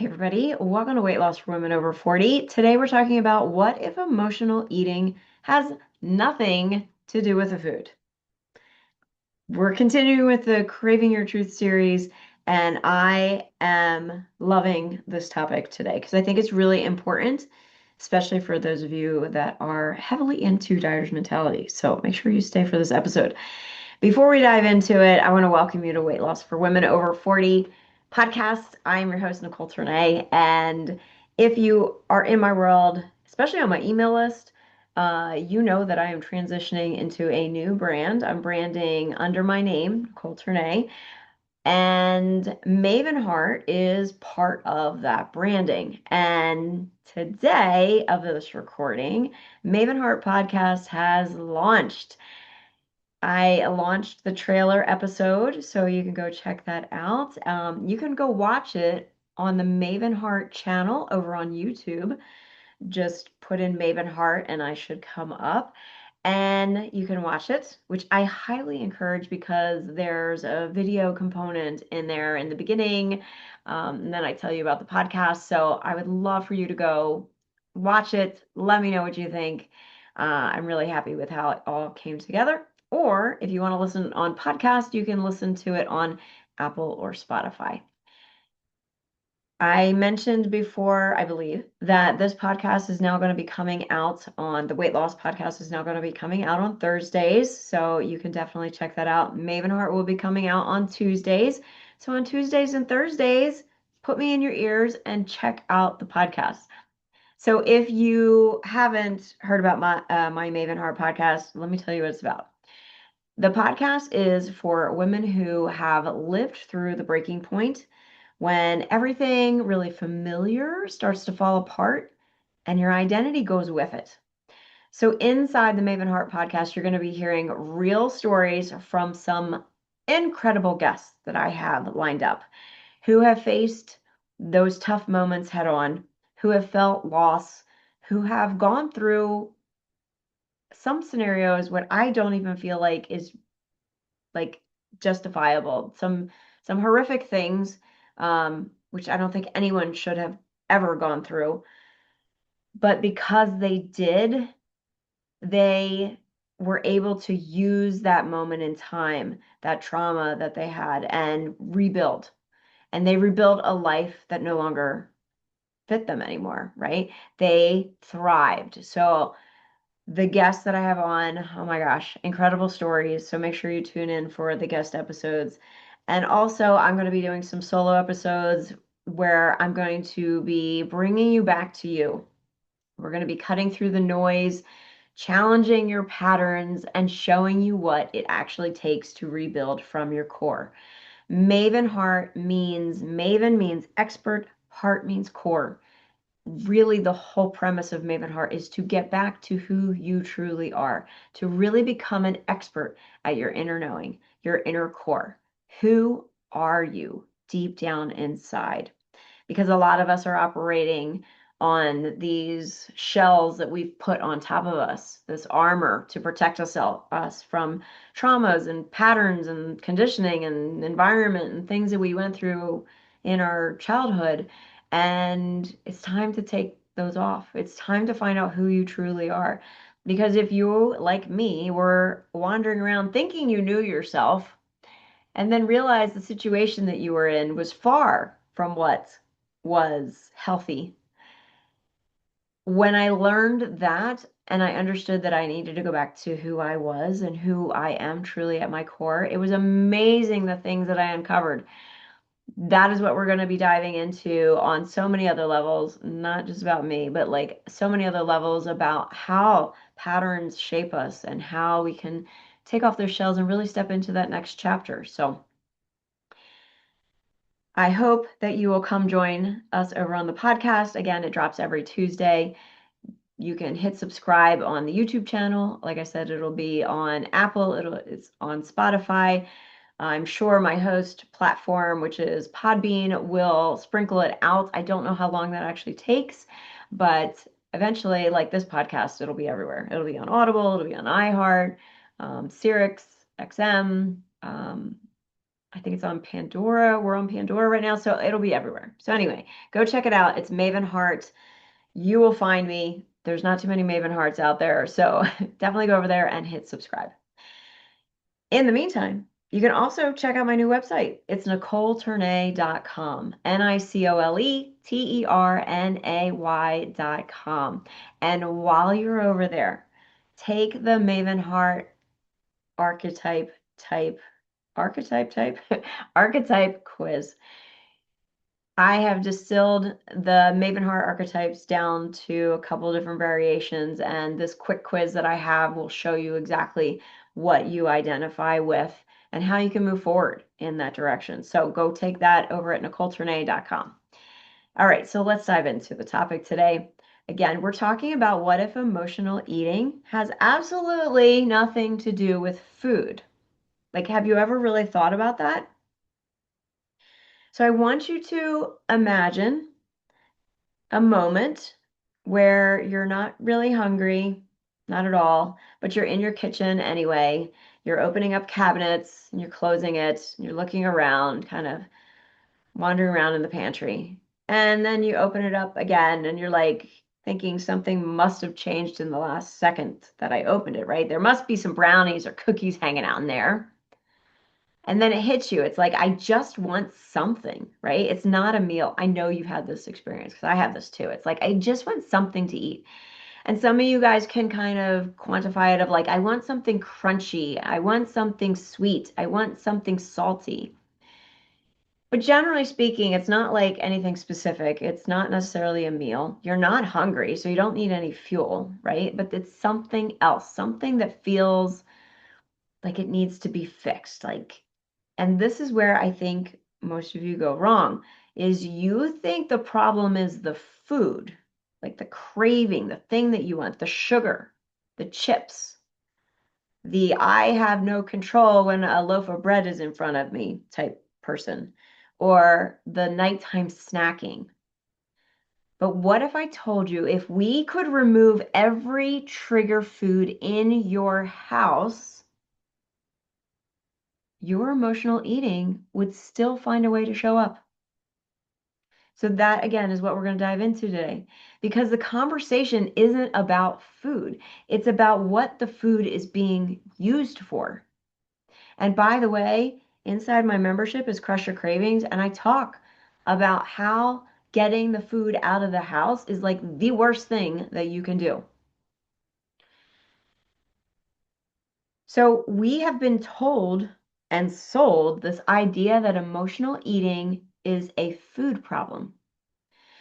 Hey everybody, welcome to Weight Loss for Women Over 40. Today we're talking about what if emotional eating has nothing to do with the food. We're continuing with the Craving Your Truth series, and I am loving this topic today because I think it's really important, especially for those of you that are heavily into dyer's mentality. So make sure you stay for this episode. Before we dive into it, I want to welcome you to Weight Loss for Women Over 40 podcast. I'm your host, Nicole Ternay. And if you are in my world, especially on my email list, you know that I am transitioning into a new brand. I'm branding under my name, Nicole Ternay. And MavenHeart is part of that branding. And today of this recording, MavenHeart Podcast has launched. I launched the trailer episode, so you can go check that out. You can go watch it on the Maven Heart channel over on YouTube. Just put in Maven Heart and I should come up and you can watch it, which I highly encourage because there's a video component in there in the beginning. And then I tell you about the podcast. So I would love for you to go watch it. Let me know what you think. I'm really happy with how it all came together. Or if you want to listen on podcast, you can listen to it on Apple or Spotify. I mentioned before, I believe, that this podcast is now going to be coming out on the weight loss podcast is now going to be coming out on Thursdays. So you can definitely check that out. Mavenheart will be coming out on Tuesdays. So on Tuesdays and Thursdays, put me in your ears and check out the podcast. So if you haven't heard about my Mavenheart podcast, let me tell you what it's about. The podcast is for women who have lived through the breaking point when everything really familiar starts to fall apart and your identity goes with it. So, inside the Maven Heart podcast, you're going to be hearing real stories from some incredible guests that I have lined up who have faced those tough moments head on, who have felt loss, who have gone through some scenarios what I don't even feel like is like justifiable. Some horrific things, which I don't think anyone should have ever gone through. But because they did, they were able to use that moment in time, that trauma that they had, and rebuild. And they rebuilt a life that no longer fit them anymore, right? They thrived. So the guests that I have on, oh my gosh, incredible stories. So make sure you tune in for the guest episodes. And also, I'm going to be doing some solo episodes where I'm going to be bringing you back to you. We're going to be cutting through the noise, challenging your patterns, and showing you what it actually takes to rebuild from your core. Maven means expert, heart means core. Really, the whole premise of Maven Heart is to get back to who you truly are, to really become an expert at your inner knowing, your inner core. Who are you deep down inside? Because a lot of us are operating on these shells that we've put on top of us, this armor to protect us from traumas and patterns and conditioning and environment and things that we went through in our childhood. And it's time to take those off. It's time to find out who you truly are. Because if you, like me, were wandering around thinking you knew yourself, and then realize the situation that you were in was far from what was healthy. When I learned that and I understood that I needed to go back to who I was and who I am truly at my core, it was amazing the things that I uncovered. That is what we're going to be diving into on so many other levels, not just about me, but like so many other levels about how patterns shape us and how we can take off those shells and really step into that next chapter. So, I hope that you will come join us over on the podcast. Again, it drops every Tuesday. You can hit subscribe on the YouTube channel. Like I said, it'll be on Apple, it's on Spotify. I'm sure my host platform, which is Podbean, will sprinkle it out. I don't know how long that actually takes, but eventually, like this podcast, it'll be everywhere. It'll be on Audible, it'll be on iHeart, Sirius XM, I think it's on Pandora. We're on Pandora right now, so it'll be everywhere. So anyway, go check it out. It's MavenHeart. You will find me. There's not too many Maven Hearts out there, so definitely go over there and hit subscribe. In the meantime, you can also check out my new website. It's NicoleTernay.com. NicoleTernay.com. And while you're over there, take the MavenHeart archetype type archetype quiz. I have distilled the MavenHeart archetypes down to a couple different variations, and this quick quiz that I have will show you exactly what you identify with and how you can move forward in that direction. So go take that over at NicoleTernay.com. All right, so let's dive into the topic today. Again, we're talking about what if emotional eating has absolutely nothing to do with food. Like, have you ever really thought about that? So I want you to imagine a moment where you're not really hungry, not at all, but you're in your kitchen anyway. You're opening up cabinets and you're closing it. And you're looking around, kind of wandering around in the pantry. And then you open it up again and you're like thinking something must have changed in the last second that I opened it, right? There must be some brownies or cookies hanging out in there. And then it hits you. It's like, I just want something, right? It's not a meal. I know you've had this experience because I have this too. It's like, I just want something to eat. And some of you guys can kind of quantify it of like, I want something crunchy. I want something sweet. I want something salty. But generally speaking, it's not like anything specific. It's not necessarily a meal. You're not hungry, so you don't need any fuel, right? But it's something else, something that feels like it needs to be fixed. Like, and this is where I think most of you go wrong, is you think the problem is the food, like the craving, the thing that you want, the sugar, the chips, the I have no control when a loaf of bread is in front of me type person, or the nighttime snacking. But what if I told you if we could remove every trigger food in your house, your emotional eating would still find a way to show up? So that again is what we're going to dive into today, because the conversation isn't about food. It's about what the food is being used for. And by the way, inside my membership is Crush Your Cravings, and I talk about how getting the food out of the house is like the worst thing that you can do. So we have been told and sold this idea that emotional eating is a food problem.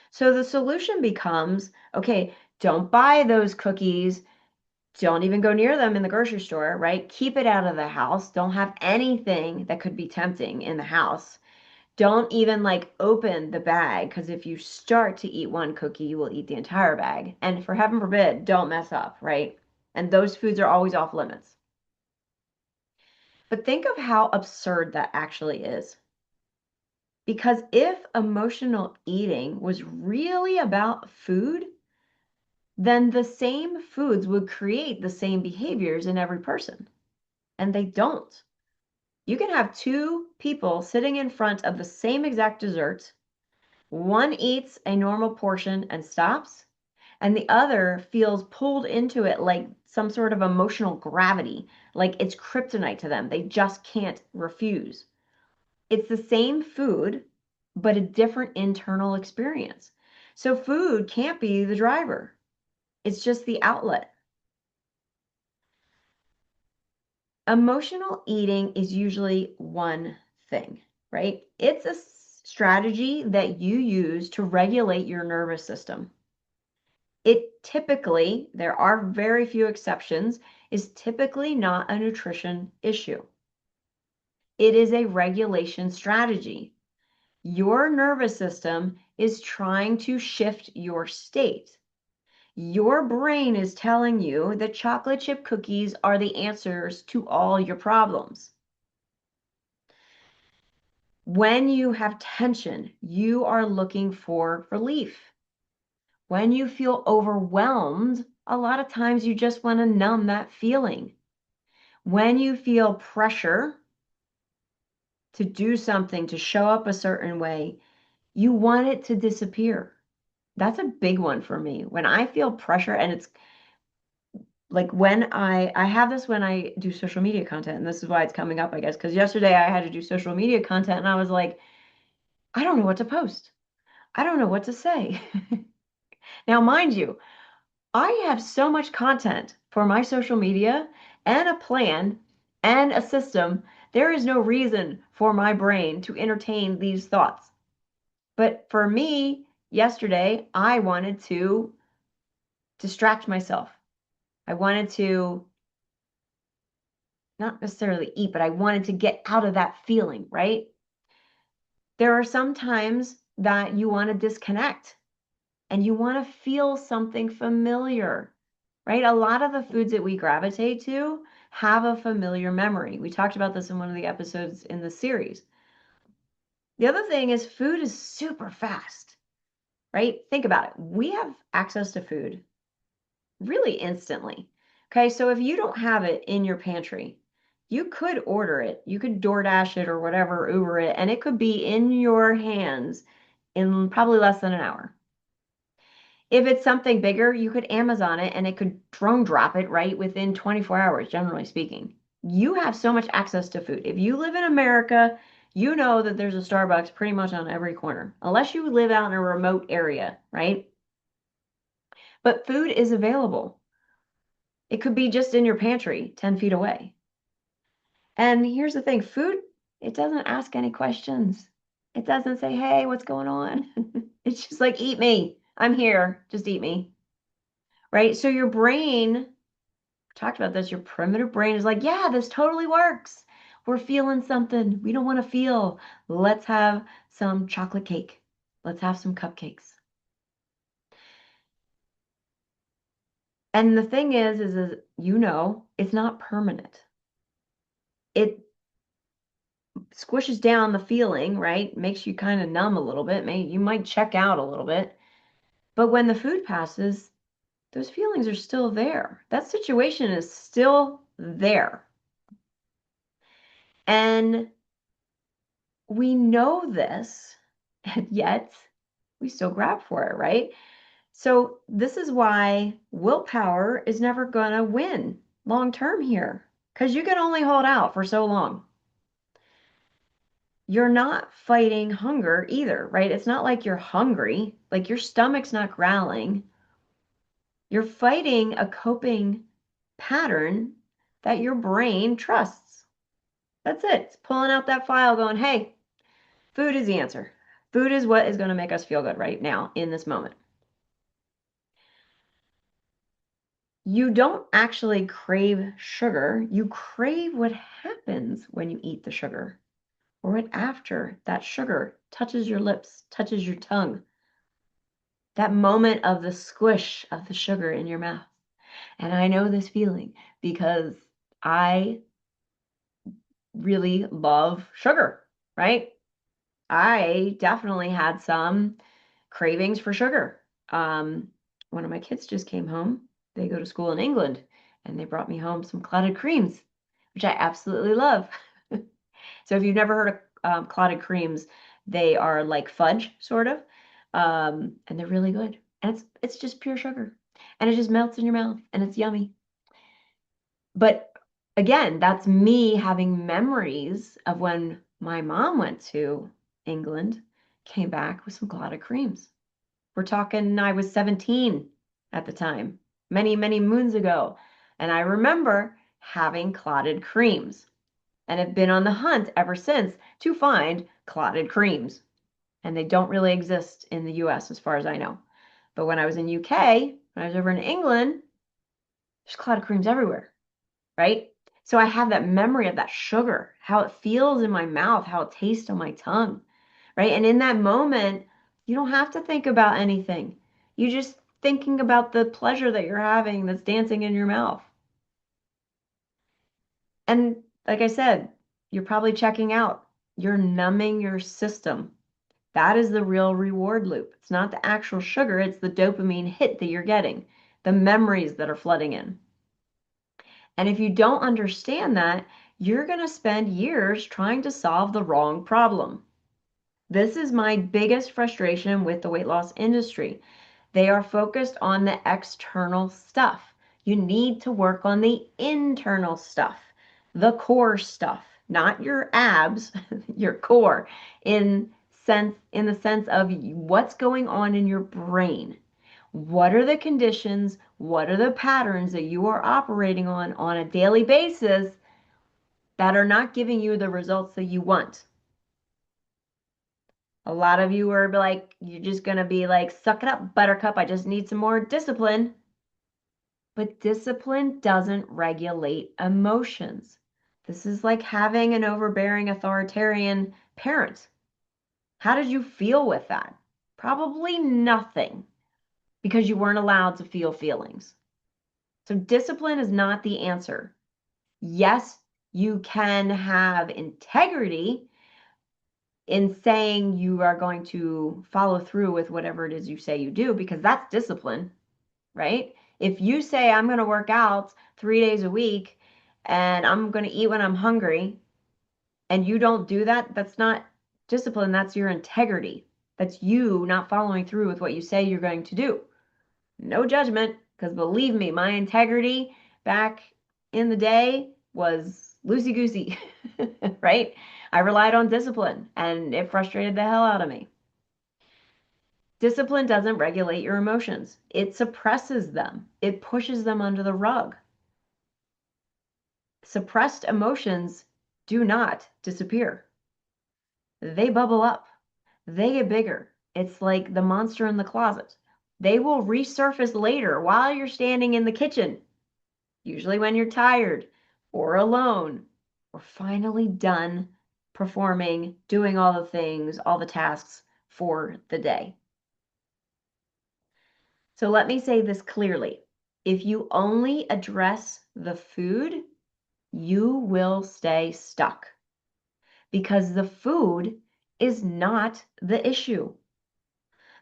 So the solution becomes, okay, don't buy those cookies. Don't even go near them in the grocery store, right? Keep it out of the house. Don't have anything that could be tempting in the house. Don't even like open the bag, because if you start to eat one cookie, you will eat the entire bag. And for heaven forbid, don't mess up, right? And those foods are always off limits. But think of how absurd that actually is. Because if emotional eating was really about food, then the same foods would create the same behaviors in every person. And they don't. You can have two people sitting in front of the same exact dessert. One eats a normal portion and stops, and the other feels pulled into it like some sort of emotional gravity, like it's kryptonite to them. They just can't refuse. It's the same food, but a different internal experience. So food can't be the driver. It's just the outlet. Emotional eating is usually one thing, right? It's a strategy that you use to regulate your nervous system. It typically, there are very few exceptions, is typically not a nutrition issue. It is a regulation strategy. Your nervous system is trying to shift your state. Your brain is telling you that chocolate chip cookies are the answers to all your problems. When you have tension, you are looking for relief. When you feel overwhelmed, a lot of times you just want to numb that feeling. When you feel pressure, to do something, to show up a certain way, you want it to disappear. That's a big one for me. When I feel pressure, and it's like when I have this when I do social media content, and this is why it's coming up, I guess, because yesterday I had to do social media content and I was like, I don't know what to post. I don't know what to say. Now, mind you, I have so much content for my social media and a plan and a system. There is no reason for my brain to entertain these thoughts. But for me, yesterday, I wanted to distract myself. I wanted to not necessarily eat, but I wanted to get out of that feeling, right? There are some times that you want to disconnect and you want to feel something familiar, right? A lot of the foods that we gravitate to have a familiar memory. We talked about this in one of the episodes in the series. The other thing is food is super fast, right? Think about it. We have access to food really instantly. Okay, so if you don't have it in your pantry, you could order it. You could DoorDash it or whatever, Uber it, and it could be in your hands in probably less than an hour. If it's something bigger, you could Amazon it and it could drone drop it right within 24 hours, generally speaking. You have so much access to food. If you live in America, you know that there's a Starbucks pretty much on every corner, unless you live out in a remote area, right? But food is available. It could be just in your pantry, 10 feet away. And here's the thing, food, it doesn't ask any questions. It doesn't say, hey, what's going on? It's just like, eat me. I'm here. Just eat me. Right? So your brain, talked about this, your primitive brain is like, yeah, this totally works. We're feeling something we don't want to feel. Let's have some chocolate cake. Let's have some cupcakes. And the thing is you know, it's not permanent. It squishes down the feeling, right? Makes you kind of numb a little bit. Maybe you might check out a little bit. But when the food passes, those feelings are still there. That situation is still there. And we know this, and yet we still grab for it, right? So this is why willpower is never going to win long term here, because you can only hold out for so long. You're not fighting hunger either, right? It's not like you're hungry, like your stomach's not growling. You're fighting a coping pattern that your brain trusts. That's it. It's pulling out that file going, hey, food is the answer. Food is what is going to make us feel good right now in this moment. You don't actually crave sugar. You crave what happens when you eat the sugar, or what after that sugar touches your lips, touches your tongue. That moment of the squish of the sugar in your mouth. And I know this feeling because I really love sugar, right? I definitely had some cravings for sugar. One of my kids just came home. They go to school in England, and they brought me home some clotted creams, which I absolutely love. So if you've never heard of clotted creams, they are like fudge, sort of, and they're really good. And it's just pure sugar, and it just melts in your mouth, and it's yummy. But again, that's me having memories of when my mom went to England, came back with some clotted creams. We're talking, I was 17 at the time, many, many moons ago. And I remember having clotted creams and have been on the hunt ever since to find clotted creams. And they don't really exist in the US as far as I know. But when I was in UK, when I was over in England, there's clotted creams everywhere, right? So I have that memory of that sugar, how it feels in my mouth, how it tastes on my tongue, right? And in that moment, you don't have to think about anything. You just thinking about the pleasure that you're having that's dancing in your mouth. And like I said, you're probably checking out. You're numbing your system. That is the real reward loop. It's not the actual sugar, it's the dopamine hit that you're getting, the memories that are flooding in. And if you don't understand that, you're going to spend years trying to solve the wrong problem. This is my biggest frustration with the weight loss industry. They are focused on the external stuff. You need to work on the internal stuff, the core stuff, not your abs, your core, in the sense of what's going on in your brain. What are the conditions? What are the patterns that you are operating on a daily basis that are not giving you the results that you want? A lot of you are like, you're just going to be like, suck it up, buttercup. I just need some more discipline. But discipline doesn't regulate emotions. This is like having an overbearing authoritarian parent. How did you feel with that? Probably nothing, because you weren't allowed to feel feelings. So discipline is not the answer. Yes, you can have integrity in saying you are going to follow through with whatever it is you say you do, because that's discipline, right? If you say, I'm going to work out 3 days a week and I'm going to eat when I'm hungry, and you don't do that, that's not discipline. That's your integrity. That's you not following through with what you say you're going to do. No judgment, because believe me, my integrity back in the day was loosey-goosey, right? I relied on discipline, and it frustrated the hell out of me. Discipline doesn't regulate your emotions. It suppresses them. It pushes them under the rug. Suppressed emotions do not disappear. They bubble up. They get bigger. It's like the monster in the closet. They will resurface later while you're standing in the kitchen, usually when you're tired or alone or finally done performing, doing all the things, all the tasks for the day. So let me say this clearly. If you only address the food, you will stay stuck, because the food is not the issue.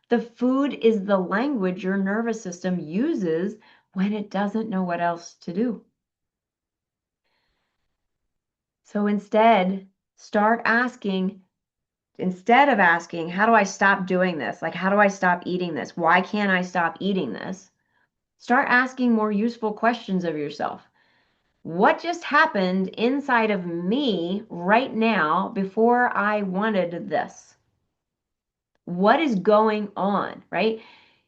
The food is the language your nervous system uses when it doesn't know what else to do. So instead, start asking, instead of asking, how do I stop doing this? Like, how do I stop eating this? Why can't I stop eating this? Start asking more useful questions of yourself. What just happened inside of me right now before I wanted this? What is going on, right?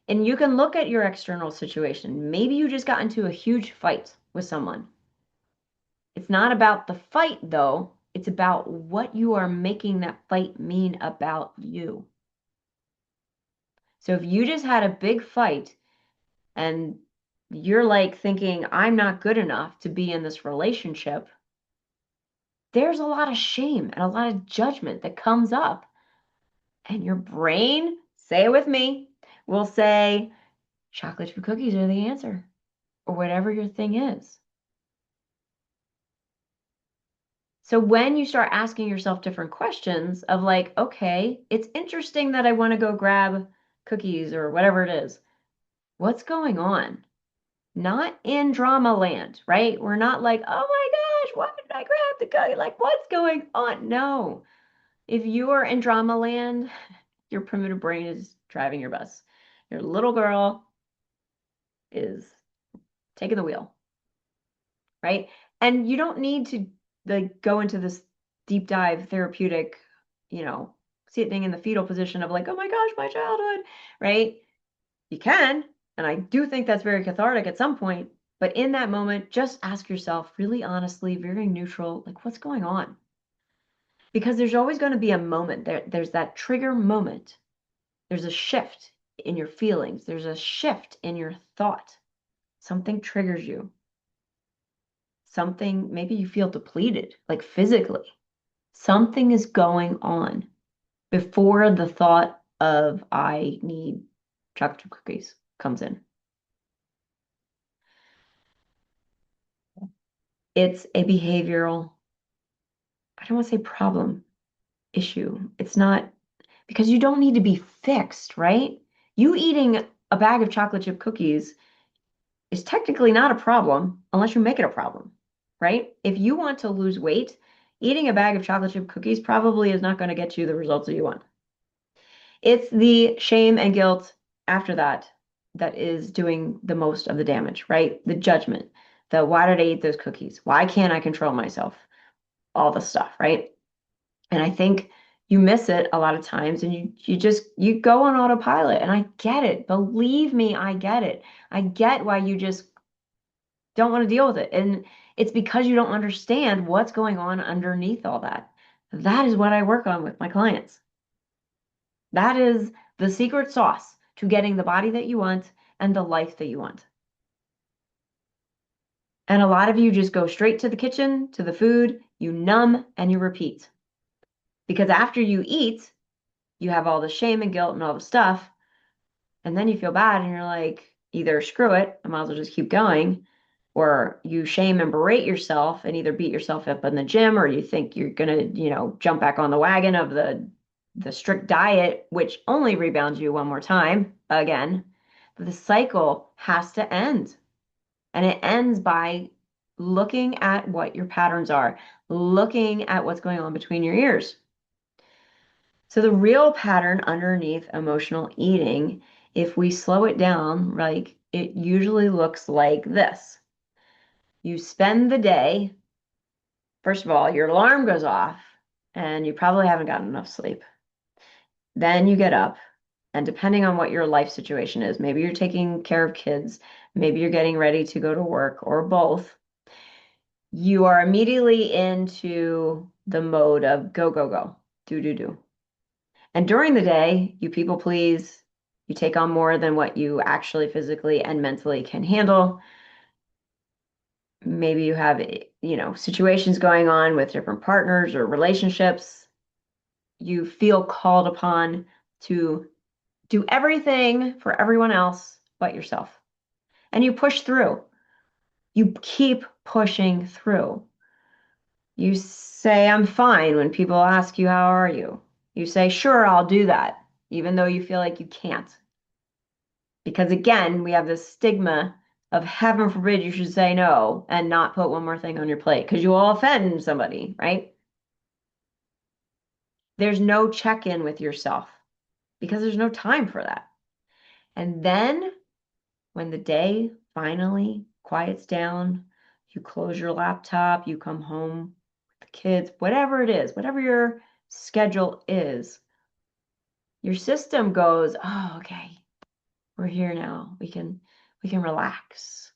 And you can look at your external situation. Maybe you just got into a huge fight with someone. It's not about the fight, though. It's about what you are making that fight mean about you. So if you just had a big fight and you're like thinking, I'm not good enough to be in this relationship, there's a lot of shame and a lot of judgment that comes up. And your brain, say it with me, will say, chocolate chip cookies are the answer, or whatever your thing is. So when you start asking yourself different questions of like, okay, it's interesting that I want to go grab cookies or whatever it is. What's going on? Not in drama land, right? We're not like, oh my gosh, why did I grab the cookie? Like, what's going on? No. If you are in drama land, your primitive brain is driving your bus. Your little girl is taking the wheel, right? And you don't need to like go into this deep dive therapeutic, you know, sitting in the fetal position of like, oh my gosh, my childhood, right? You can, and I do think that's very cathartic at some point, but in that moment, just ask yourself really honestly, very neutral, like what's going on? Because there's always going to be a moment there's that trigger moment. There's a shift in your feelings. There's a shift in your thought. Something triggers you. Something, maybe you feel depleted, like physically. Something is going on before the thought of I need chocolate chip cookies comes in. It's a behavioral, I don't want to say problem, issue. It's not, because you don't need to be fixed, right? You eating a bag of chocolate chip cookies is technically not a problem unless you make it a problem, right? If you want to lose weight, eating a bag of chocolate chip cookies probably is not going to get you the results that you want. It's the shame and guilt after that that is doing the most of the damage, right? The judgment, the why did I eat those cookies? Why can't I control myself? All the stuff, right? And I think you miss it a lot of times and you go on autopilot. And I get it. Believe me, I get it. I get why you just don't want to deal with it. And it's because you don't understand what's going on underneath all that. That is what I work on with my clients. That is the secret sauce to getting the body that you want and the life that you want. And a lot of you just go straight to the kitchen, to the food, you numb and you repeat. Because after you eat, you have all the shame and guilt and all the stuff. And then you feel bad and you're like, either screw it, I might as well just keep going. Or you shame and berate yourself and either beat yourself up in the gym or you think you're gonna, jump back on the wagon of the strict diet, which only rebounds you one more time again. But the cycle has to end. And it ends by looking at what your patterns are, looking at what's going on between your ears. So the real pattern underneath emotional eating, if we slow it down, like it usually looks like this. You spend the day, first of all, your alarm goes off and you probably haven't gotten enough sleep. Then you get up, and depending on what your life situation is, maybe you're taking care of kids, maybe you're getting ready to go to work, or both, you are immediately into the mode of go, go, go, do, do, do. And during the day, you people please, you take on more than what you actually physically and mentally can handle. Maybe you have, situations going on with different partners or relationships. You feel called upon to do everything for everyone else but yourself. And you push through. You keep pushing through. You say, I'm fine when people ask you, how are you? You say, sure, I'll do that, even though you feel like you can't. Because again, we have this stigma of heaven forbid you should say no and not put one more thing on your plate because you will offend somebody, right? There's no check-in with yourself because there's no time for that. And then when the day finally quiets down, you close your laptop, you come home with the kids, whatever it is, whatever your schedule is, your system goes, oh, okay, we're here now. We can relax.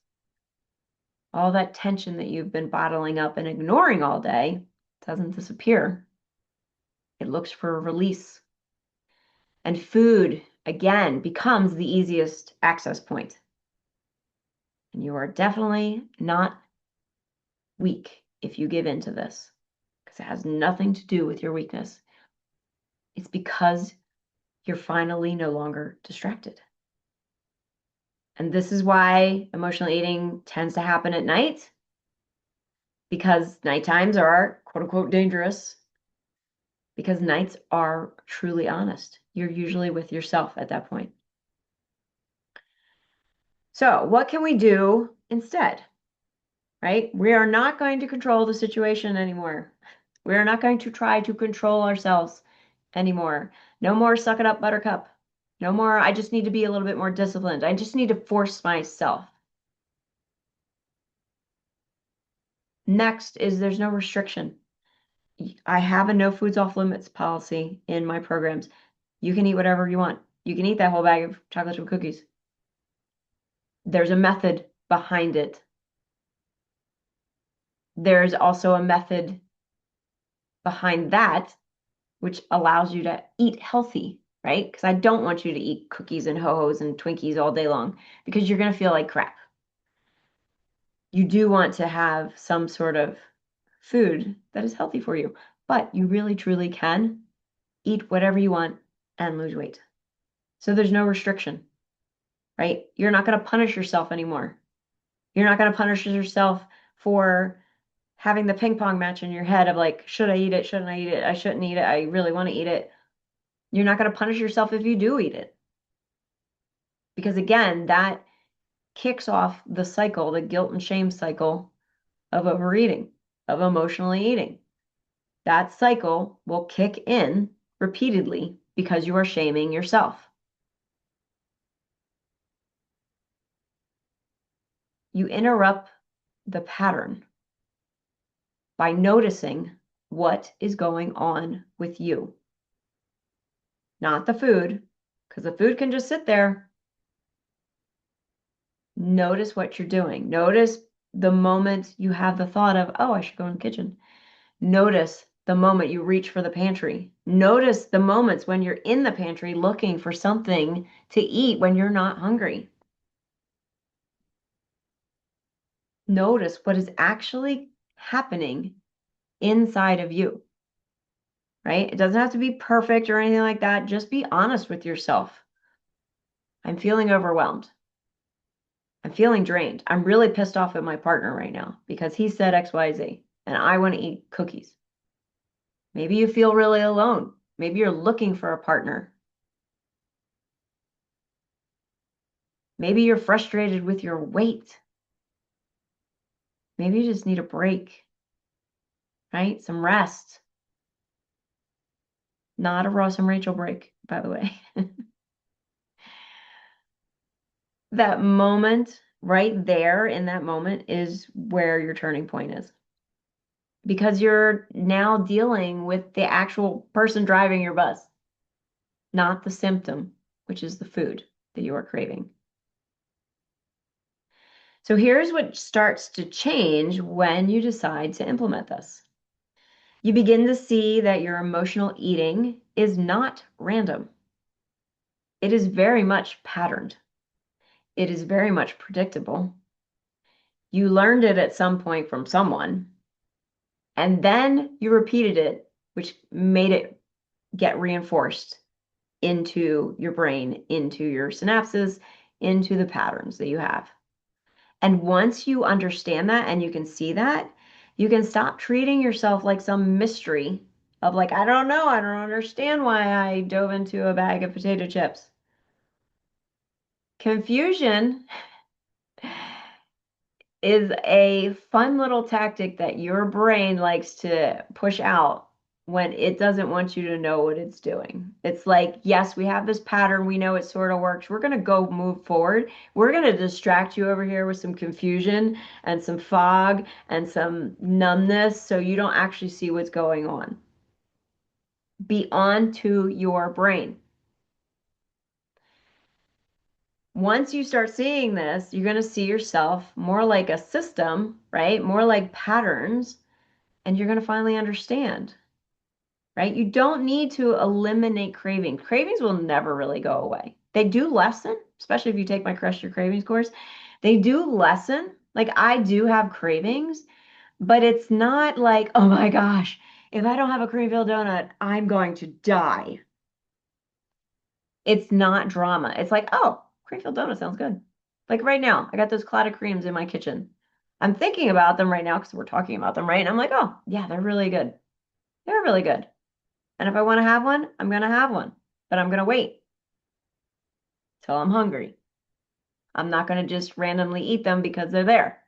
All that tension that you've been bottling up and ignoring all day doesn't disappear. It looks for a release. And food, again, becomes the easiest access point. And you are definitely not weak if you give in to this, because it has nothing to do with your weakness. It's because you're finally no longer distracted. And this is why emotional eating tends to happen at night, because night times are quote unquote dangerous, because nights are truly honest. You're usually with yourself at that point. So, what can we do instead? Right? We are not going to control the situation anymore. We are not going to try to control ourselves anymore. No more suck it up, buttercup. No more, I just need to be a little bit more disciplined. I just need to force myself. Next is there's no restriction. I have a no foods off limits policy in my programs. You can eat whatever you want. You can eat that whole bag of chocolate chip cookies. There's a method behind it. There's also a method behind that, which allows you to eat healthy, right? Because I don't want you to eat cookies and ho-hos and Twinkies all day long because you're going to feel like crap. You do want to have some sort of food that is healthy for you, but you really truly can eat whatever you want and lose weight. So there's no restriction, right? You're not going to punish yourself anymore. You're not going to punish yourself for having the ping pong match in your head of like, should I eat it? Shouldn't I eat it? I shouldn't eat it. I really want to eat it. You're not going to punish yourself if you do eat it. Because again, that kicks off the cycle, the guilt and shame cycle of overeating, of emotionally eating. That cycle will kick in repeatedly because you are shaming yourself. You interrupt the pattern by noticing what is going on with you, not the food, because the food can just sit there. Notice what you're doing. Notice the moment you have the thought of, oh, I should go in the kitchen. Notice the moment you reach for the pantry. Notice the moments when you're in the pantry looking for something to eat when you're not hungry. Notice what is actually happening inside of you, right? It doesn't have to be perfect or anything like that. Just be honest with yourself. I'm feeling overwhelmed. I'm feeling drained. I'm really pissed off at my partner right now because he said XYZ and I want to eat cookies. Maybe you feel really alone. Maybe you're looking for a partner. Maybe you're frustrated with your weight. Maybe you just need a break, right? Some rest. Not a Ross and Rachel break, by the way. That moment right there in that moment is where your turning point is. Because you're now dealing with the actual person driving your bus, not the symptom, which is the food that you are craving. So here's what starts to change when you decide to implement this. You begin to see that your emotional eating is not random. It is very much patterned. It is very much predictable. You learned it at some point from someone, and then you repeated it, which made it get reinforced into your brain, into your synapses, into the patterns that you have. And once you understand that and you can see that, you can stop treating yourself like some mystery of like, I don't know, I don't understand why I dove into a bag of potato chips. Confusion is a fun little tactic that your brain likes to push out when it doesn't want you to know what it's doing. It's like, yes, we have this pattern. We know it sort of works. We're going to go move forward. We're going to distract you over here with some confusion and some fog and some numbness so you don't actually see what's going on. Be on to your brain. Once you start seeing this, you're going to see yourself more like a system, right? More like patterns, and you're going to finally understand, right? You don't need to eliminate cravings. Cravings will never really go away. They do lessen, especially if you take my Crush Your Cravings course. They do lessen. Like I do have cravings, but it's not like, oh my gosh, if I don't have a cream filled donut, I'm going to die. It's not drama. It's like, oh, cream filled donut sounds good. Like right now, I got those clotted creams in my kitchen. I'm thinking about them right now because we're talking about them, right? And I'm like, oh, yeah, they're really good. They're really good. And if I want to have one, I'm going to have one. But I'm going to wait till I'm hungry. I'm not going to just randomly eat them because they're there.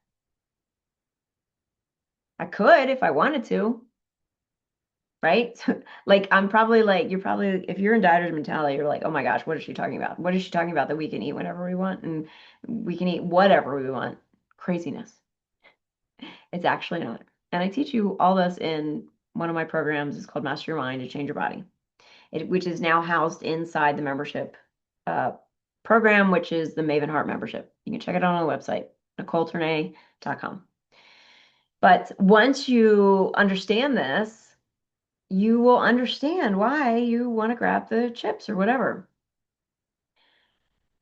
I could if I wanted to, right? Like I'm probably like, you're probably, if you're in dieter's mentality, you're like, oh my gosh, what is she talking about? What is she talking about that we can eat whenever we want and we can eat whatever we want? Craziness. It's actually not. And I teach you all this in one of my programs. It's called Master Your Mind to Change Your Body, which is now housed inside the membership uh, program, which is the MavenHeart membership. You can check it out on the website, NicoleTernay.com. But once you understand this, you will understand why you want to grab the chips or whatever.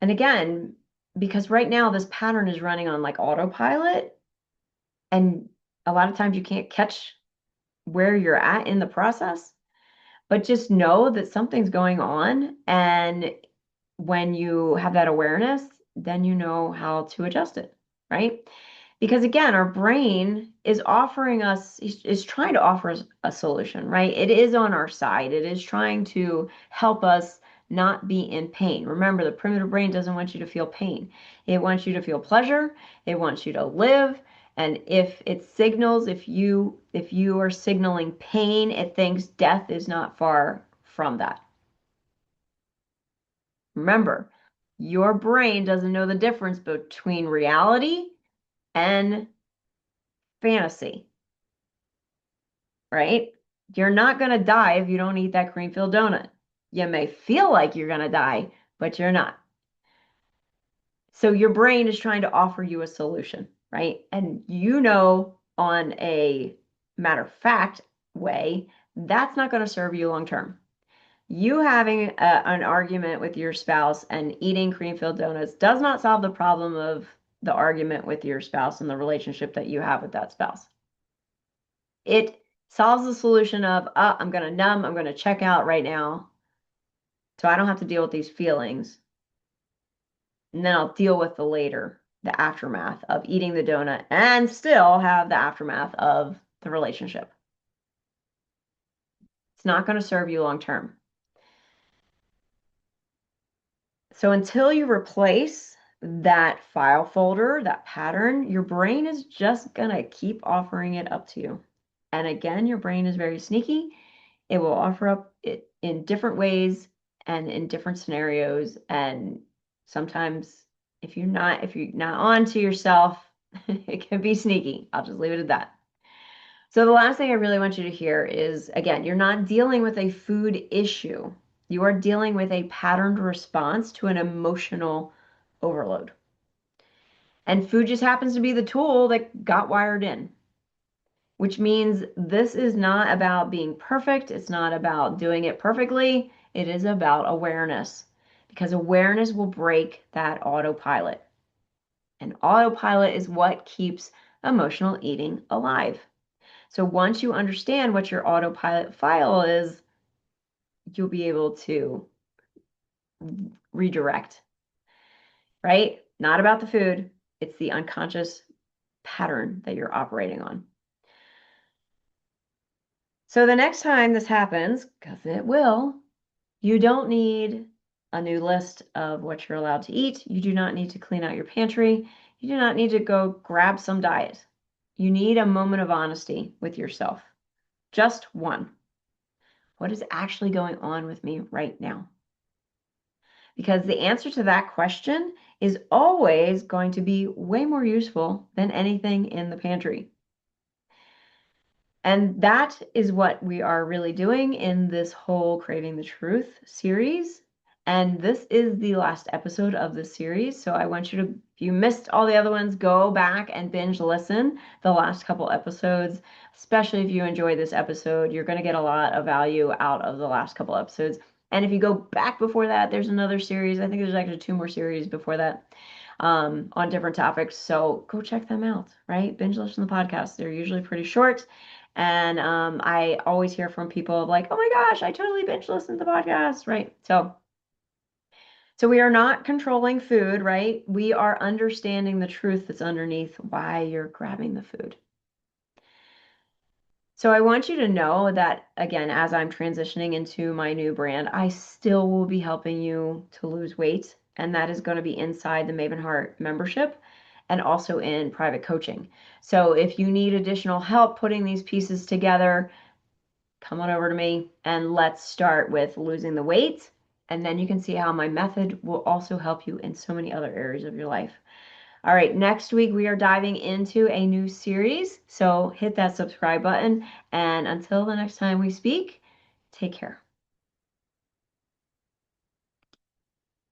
And again, because right now this pattern is running on like autopilot, and a lot of times you can't catch where you're at in the process, but just know that something's going on. And when you have that awareness, then you know how to adjust it, right? Because again, our brain is offering us, is trying to offer us a solution, right? It is on our side. It is trying to help us not be in pain. Remember, the primitive brain doesn't want you to feel pain. It wants you to feel pleasure. It wants you to live. And if it signals, if you are signaling pain, it thinks death is not far from that. Remember, your brain doesn't know the difference between reality and fantasy, right? You're not going to die if you don't eat that cream-filled donut. You may feel like you're going to die, but you're not. So your brain is trying to offer you a solution, right? And you know, on a matter of fact way, that's not going to serve you long term. You having an argument with your spouse and eating cream-filled donuts does not solve the problem of the argument with your spouse and the relationship that you have with that spouse. It solves the solution of, I'm going to numb, I'm going to check out right now so I don't have to deal with these feelings. And then I'll deal with the later, the aftermath of eating the donut and still have the aftermath of the relationship. It's not going to serve you long term. So until you replace that file folder, that pattern, your brain is just going to keep offering it up to you. And again, your brain is very sneaky. It will offer up it in different ways and in different scenarios. And sometimes if you're not on to yourself, it can be sneaky. I'll just leave it at that. So the last thing I really want you to hear is, again, you're not dealing with a food issue. You are dealing with a patterned response to an emotional overload. And food just happens to be the tool that got wired in, which means this is not about being perfect. It's not about doing it perfectly. It is about awareness, because awareness will break that autopilot. And autopilot is what keeps emotional eating alive. So once you understand what your autopilot file is, you'll be able to redirect, right? Not about the food. It's the unconscious pattern that you're operating on. So the next time this happens, because it will, you don't need a new list of what you're allowed to eat. You do not need to clean out your pantry. You do not need to go grab some diet. You need a moment of honesty with yourself. Just one. What is actually going on with me right now? Because the answer to that question is always going to be way more useful than anything in the pantry. And that is what we are really doing in this whole Craving the Truth series. And this is the last episode of the series. So I want you to, if you missed all the other ones, go back and binge listen the last couple episodes, especially if you enjoyed this episode. You're going to get a lot of value out of the last couple episodes. And if you go back before that, there's another series. I think there's actually 2 more series before that on different topics. So go check them out, right? Binge listen to the podcast. They're usually pretty short. And I always hear from people like, oh my gosh, I totally binge listened to the podcast, right? So we are not controlling food, right? We are understanding the truth that's underneath why you're grabbing the food. So I want you to know that, again, as I'm transitioning into my new brand, I still will be helping you to lose weight. And that is going to be inside the MavenHeart membership and also in private coaching. So if you need additional help putting these pieces together, come on over to me and let's start with losing the weight. And then you can see how my method will also help you in so many other areas of your life. All right, next week we are diving into a new series. So hit that subscribe button. And until the next time we speak, take care.